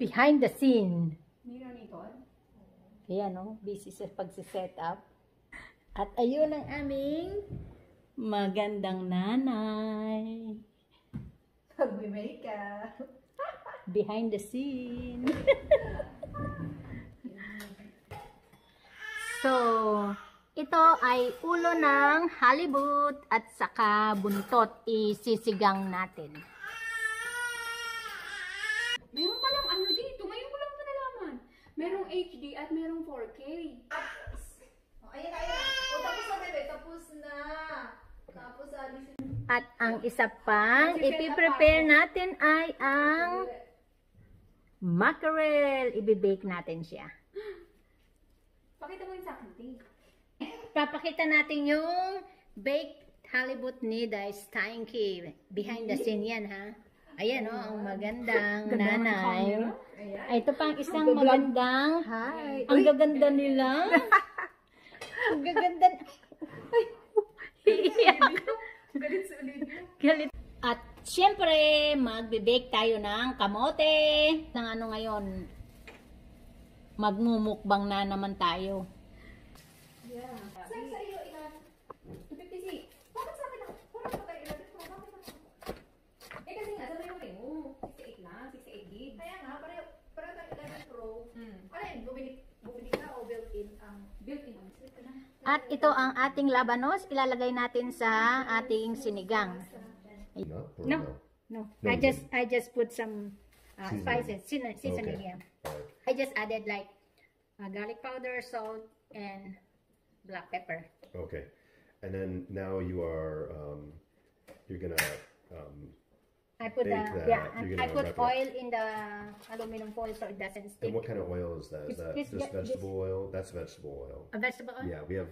behind the scene. Kaya no, busy sa pagsiset up. At ayun ang aming magandang nanay. Pag-makeup. Behind the scene. So, ito ay ulo ng halibut at saka buntot. Isisigang natin. Meron palang ano dito. Ngayon ko lang ito nalaman. Merong HD at merong 4K. Ayan. O, tapos na, bebe. Tapos na. Tapos, alisin. At ang isa pang ipiprepare natin ay ang mackerel. Ibibake natin siya. Pakita mo yun sa akin, Ting. Papakita natin yung baked halibut ni Dice Stanky. Behind the scene yan, ha? Ayan, oh, ang magandang nanay. Ay, ito pang isang magandang. Hi. Ang gaganda nila. Ang gaganda. Ay, iiyak. Galit sa ulit. Galit. At syempre, magbe-bake tayo ng kamote. Ng ano ngayon, magmumukbang na naman tayo. Yeah. Saan sa iyo, ilan? 250. Bakit sa akin ako? Parang pa tayo ilan? Bakit ako? Eh kasi nga, sabi yung ring mo. 68 lang, 68 gig. Kaya nga, pareho tayo 11 Pro. Ano yun? Bumili ka o built-in ang Built-in ang slit na. At ito ang ating labanos. Ilalagay natin sa ating sinigang. No. I just put some spices, seasoning. Okay. Yeah. I just added like garlic powder, salt, and black pepper. Okay, and then now you are you're gonna I put bake that. You're I gonna put wrap it. oil in the aluminum foil so it doesn't stick. And what kind of oil is that? Is that This- just this- vegetable oil? That's vegetable oil. A vegetable oil? Yeah, we have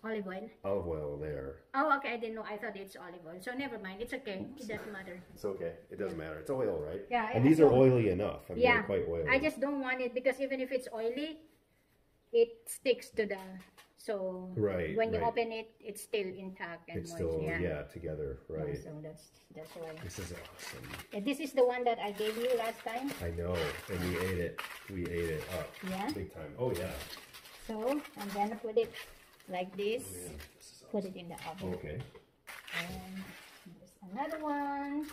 Olive oil. olive oil there. Oh, okay. I didn't know. I thought it's olive oil. So never mind. It's okay. It doesn't matter. It's okay. It doesn't matter. It's oil, right? Yeah, And I these are know. oily enough. I mean, Yeah. they're quite oily. I just don't want it because even if it's oily, it sticks to the. So Right, when you right. open it, it's still intact and it's moist. still Yeah. together, right? So that's why. This is awesome. Yeah, this is the one that I gave you last time. I know, and we ate it. We ate it up Yeah. big time. Oh yeah. So I'm gonna put it like this. Man, this is Put it in the oven. okay. And there's another one.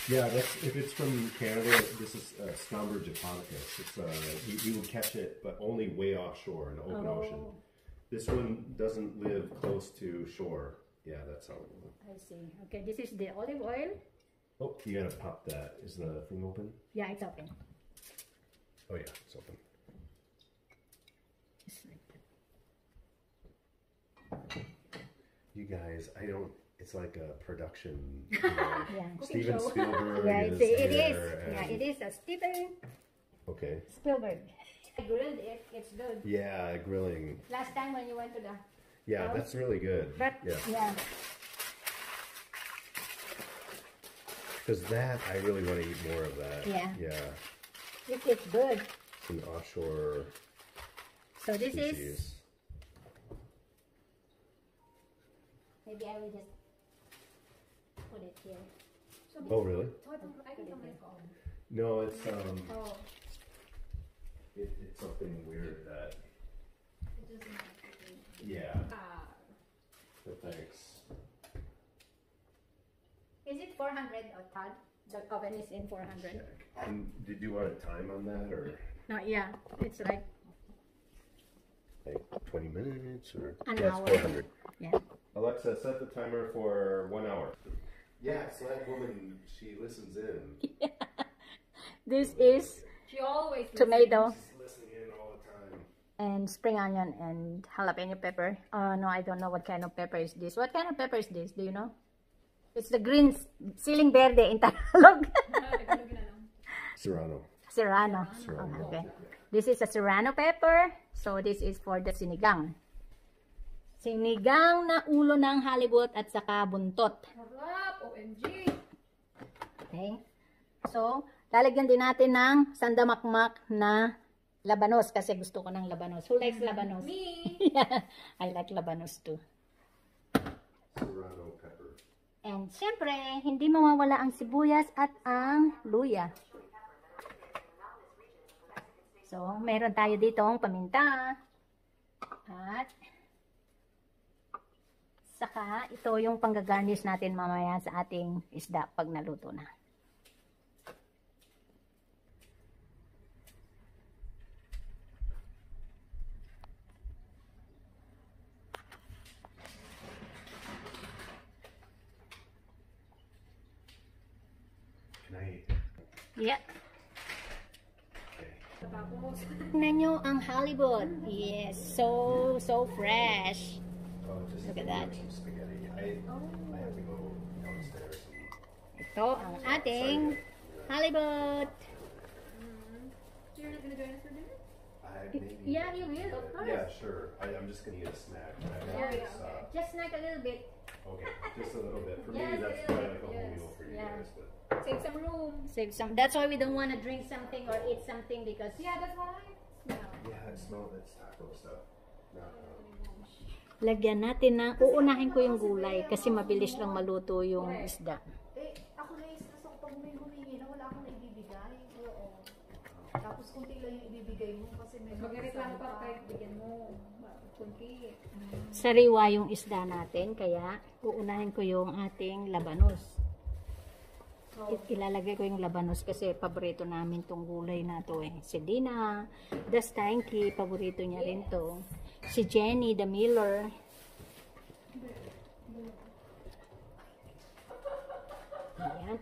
Yeah, that's if it's from Canada. This is Scomber japonicus. It's you would catch it, but only way offshore in the open ocean. This one doesn't live close to shore. Yeah, that's how. I see. Okay, this is the olive oil. Oh, you gotta pop that. Is the thing open? Yeah, it's open. Oh yeah, it's open. Just like that. You guys, I don't. It's like a production. You know, Yeah. Steven Spielberg Yeah, is it is. there. Yeah, and- it is a Steven Okay. Spielberg. I grilled it. It's good. Yeah, grilling. Last time when you went to the. Yeah, Oh. that's really good. But yeah. Because that, I really want to eat more of that. Yeah. Yeah. It's good. Some offshore So this is. species. Maybe I will just put it here. Oh, really? I can come my phone. No, it's Oh, it's something weird that. It doesn't have to be. Yeah. But thanks. is it 400 or Todd? The oven is in 400. Check. And did you want a time on that, or No, yeah, it's like 20 minutes, or An yeah, hour. it's 400. yeah. Alexa, set the timer for 1 hour. Yeah, so that woman, she listens in. This is She always tomato She's listening in all the time. and spring onion and jalapeno pepper. No, I don't know what kind of pepper is this. What kind of pepper is this? Do you know? It's the green siling verde in Tagalog. Serrano. Serrano. Serrano. Oh, okay. This is a serrano pepper. So this is for the sinigang. Sinigang na ulo ng halibut at saka buntot. Harap! OMG! Okay. So, lalagyan din natin ng sandamakmak na labanos kasi gusto ko ng labanos. Who likes labanos? Me! Yeah, I like labanos too. Serrano pepper. And syempre, hindi mawawala ang sibuyas at ang luya. So, meron tayo ditong paminta. At saka ito yung panggagarnish natin mamaya sa ating isda pag naluto na. Can I? Yeah. Okay. Tignan nyo ang halibut. Yes, so fresh. Oh, just Look at that. some spaghetti. I have to go downstairs. Ito ang ating halibut. So you're not gonna join us for dinner? Maybe. Yeah, you will, of course. Yeah, sure. I'm just gonna eat a snack. Just snack a little bit. Okay, just a little bit. For Yes, me, that's a probably little like a bit, whole yes. meal for you Yeah. guys. But Save some room. Save some. That's why we don't want to drink something or eat something because Yeah, that's why. yeah, it's taco stuff. No. lagyan natin ng, uunahin ko yung gulay kasi mabilis lang maluto yung isda. Ako na yung stress ako pag may humingi na wala akong naibibigay. Oo. Tapos kunti lang yung ibibigay mo kasi may Magreklamo pa kahit bigyan mo. Kunti. Sariwa yung isda natin kaya uunahin ko yung ating labanos. Ilalagay ko yung labanos kasi paborito namin tong gulay na to eh. Si Dina, the Stanky, paborito niya rin to. Si Jenny, the Miller. Ayan.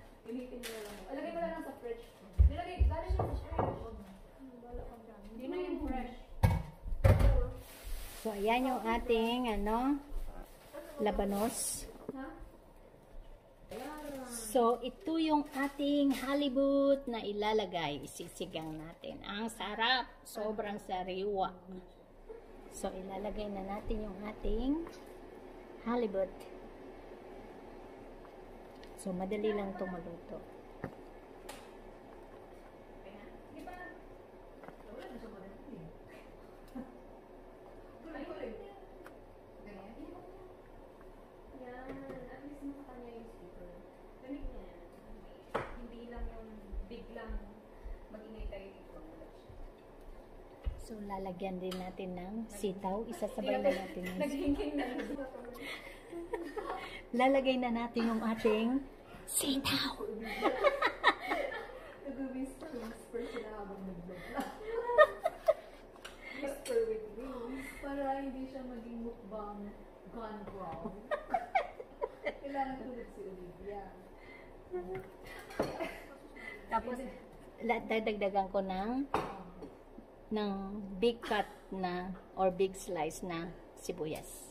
Alagay mo na lang sa fridge. Galing siya sa fridge. Hindi na yung fresh. So ayan yung ating labanos. So ito yung ating halibut na ilalagay. Sisigang natin. Ang sarap. Sobrang sariwa. So ilalagay na natin yung ating halibut. So madali lang itong maluto. Yan. At least makakanya yung speaker. Lamig niya yan. Hindi lang yung biglang mag-ingay tayo dito. So lalagyan din natin ng sitaw. Isasabay na natin yung Naghingking na. lalagay na natin yung ating sitaw. Nag-whisper sila habang nag-vlog. Whisper with wings. Para hindi siya maging mukbang gone wrong. Kailangan tulad si Olivia. Tapos dadagdagan ko ng big cut na or big slice na sibuyas.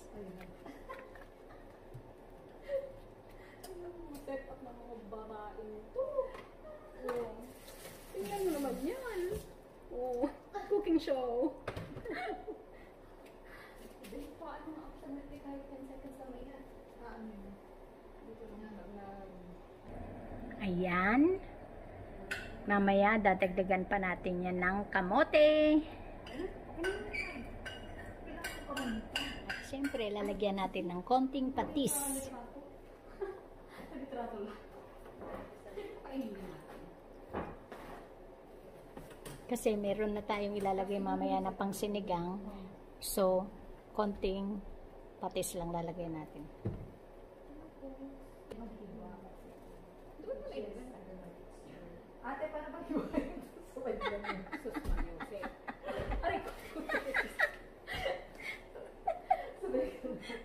Set up ng mga babae ito. Oh. Tingnan mo naman yan. Oh, cooking show. Paano nga ako sa natin kahit 10 seconds lang may yan? Dito na. Ayan. Mamaya dadagdagan pa natin yan ng kamote. At syempre lalagyan natin ng konting patis. Kasi meron na tayong ilalagay mamaya na pang sinigang. So, konting patis lang lalagay natin. Ate, paano ba hiwalay ito? Sabay ganyan. Aray ko. Sabay ganyan.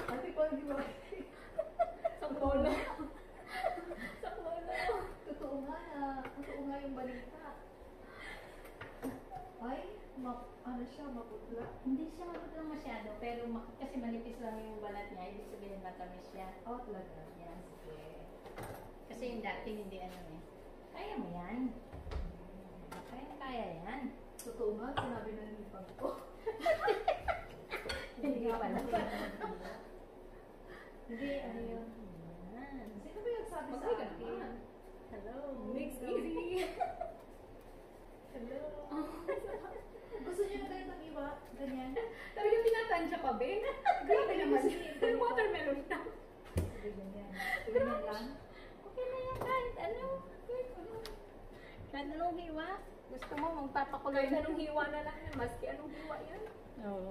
Ate, paano hiwalay? Sa polo. Sa polo. Totoo nga yung balita. Ay, ano siya, maputla. Hindi siya maputla masyado, pero kasi manipis lang yung balat niya, ibig sabihin matamis siya. Oh, talaga. Yan, sige. Kasi yung dati hindi ano eh. Kaya mo yan. Kaya yan. Totoo nga, sinabi na nipag ko. Hindi ka pala. Hindi, ano yun? Yan. Sino ba yung sabi sa Mag-hi ka akin? naman. Hello. Makes easy. Hello. Gusto niyo na tayo ng iba? Ganyan? Talagang tinatansya pa, be. Grabe naman. Watermelon na. Sige, ganyan. Ganyan lang? Okay na yan kahit ano. Kahit anong hiwa. Gusto mo, magpapakulo Kahit na. anong hiwa na lang yan. Maski anong hiwa yan. Oo.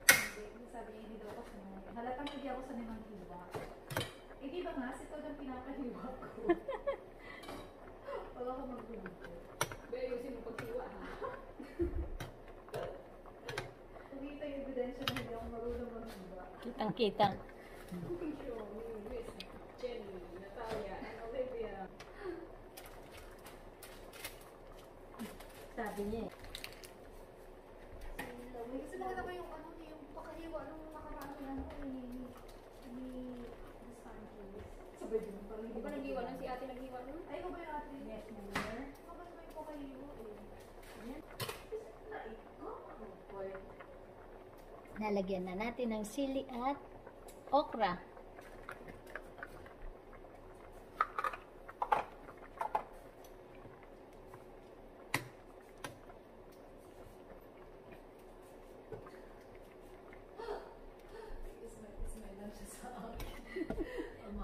Sabi niya, hindi daw ako sanay. Halatang hindi ako sanay ng hiwa. Eh, di ba nga, si Todd ang pinapahiwa ko. Wala ko magbubuto. Pero ayusin mo paghiwa ha. Kumita yung ebidensya na hindi ako marunong maghiwa. Kitang-kitang. Cooking show, Miss Jenny, Natalia, and Olivia. Sabi niya eh. Kasi nakita ko yung ano, yung pakahiwa nung nakaraan ko lang ni Miss Sanchez. Sabay din pala. Di ba naghiwa nun? Si ate naghiwa nun? Ay, ko ba yung ate? Yes, mother. Kapag may pakahiwa eh. Lalagyan na natin ng sili at okra.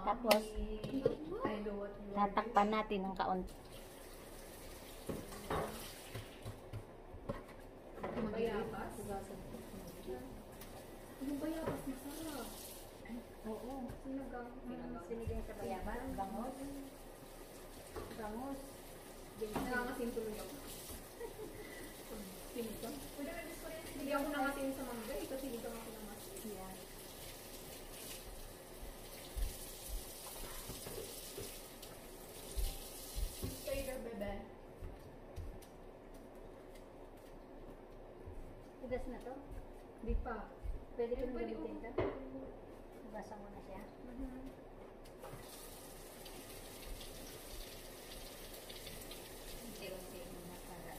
Tapos, I know what you are. tatakpan natin ng kaunti. Yung bayabas. Yung bayabas masarap. Oo. Sinigang. Sinigang sa bayabas, bangos. Bangos. Nangangasin tuloy ako. Sinigang. Pwede rin gusto rin Hindi ako nangasin sa mangga. Ito sinigang ako nangasin. Yan. Tater, bebe. Tigas na to? Di pa. Pwede ko Pwede gamitin to? Basa mo na siya. Unti-unti muna para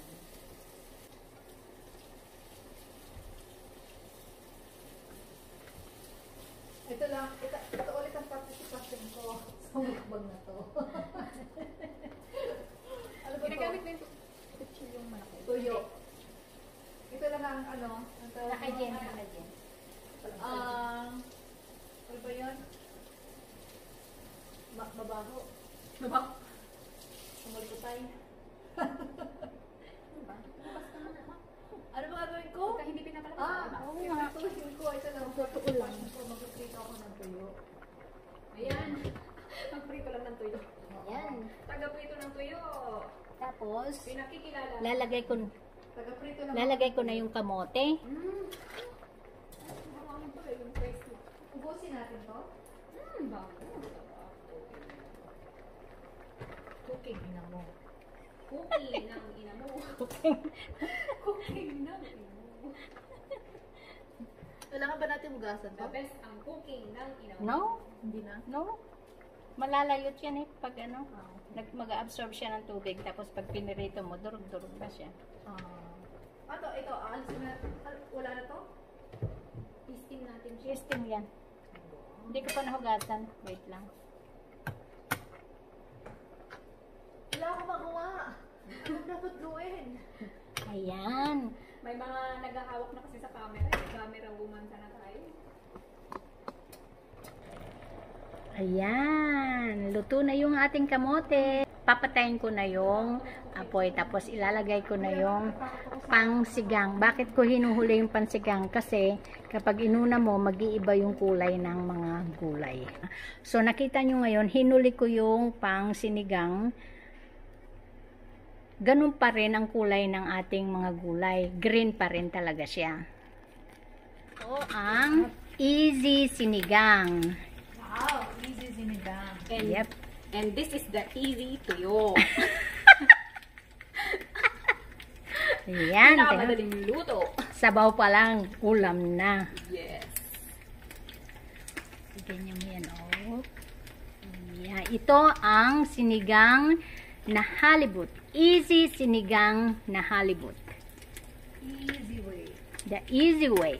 Ito lang, ito ulit ang participation ko sa mukbang na to. Ano ba Ginagamit ito? na yung kutsiyong malaki. Tuyo. Ito lang ang ano, ang tawag naka-jen, mo? naka-jen. Ano ba yun? Mabaho. Diba? Sumalputay. Diba? Basta naman ako. Ano ba gagawin ko? Pagka hindi pinapalabas. diba? Oo nga. Tuhin ko. Ito lang. Totoo lang. Mag-prito ako ng tuyo. Ayan. Magprito lang ng tuyo. Ayan. Taga-prito ng tuyo. Tapos, Pinakikilala. Taga-prito lang. lalagay ko na yung kamote. Marami pa eh. Yung price mo. Ubusin natin to. Bago. Cooking na mo. Cooking ng ina mo. Cooking ng ina mo. Kailangan ba natin hugasan The best ang cooking ng ina mo. No? Hindi na. No? Malalayot yan eh. Pag ano, mag-absorb siya ng tubig. Tapos pag pinirito mo, durug-durug na siya. Ito, alisin na. Wala na to? I-steam natin siya. Steam yan. Hindi ko pa nahugasan. Wait lang. Wala akong magawa. Ano dapat gawin? Ayan. May mga naghahawak na kasi sa camera. Camera woman sana tayo. Ayan. Luto na yung ating kamote. Papatayin ko na yung apoy. Tapos ilalagay ko na yung pangsigang. Bakit ko hinuhuli yung pangsigang? Kasi kapag inuna mo, mag-iiba yung kulay ng mga gulay. So nakita nyo ngayon, hinuli ko yung pangsinigang. Ganun pa rin ang kulay ng ating mga gulay. Green pa rin talaga siya. So ang easy sinigang. Wow, easy sinigang. And, Yep. and this is the easy tuyo. Ayan. Pinakamadaling luto. Sabaw pa lang, ulam na. Yes. Ganyan mo yan, oh. Yeah, ito ang sinigang na halibut. Easy sinigang na halibut. Easy way. The easy way.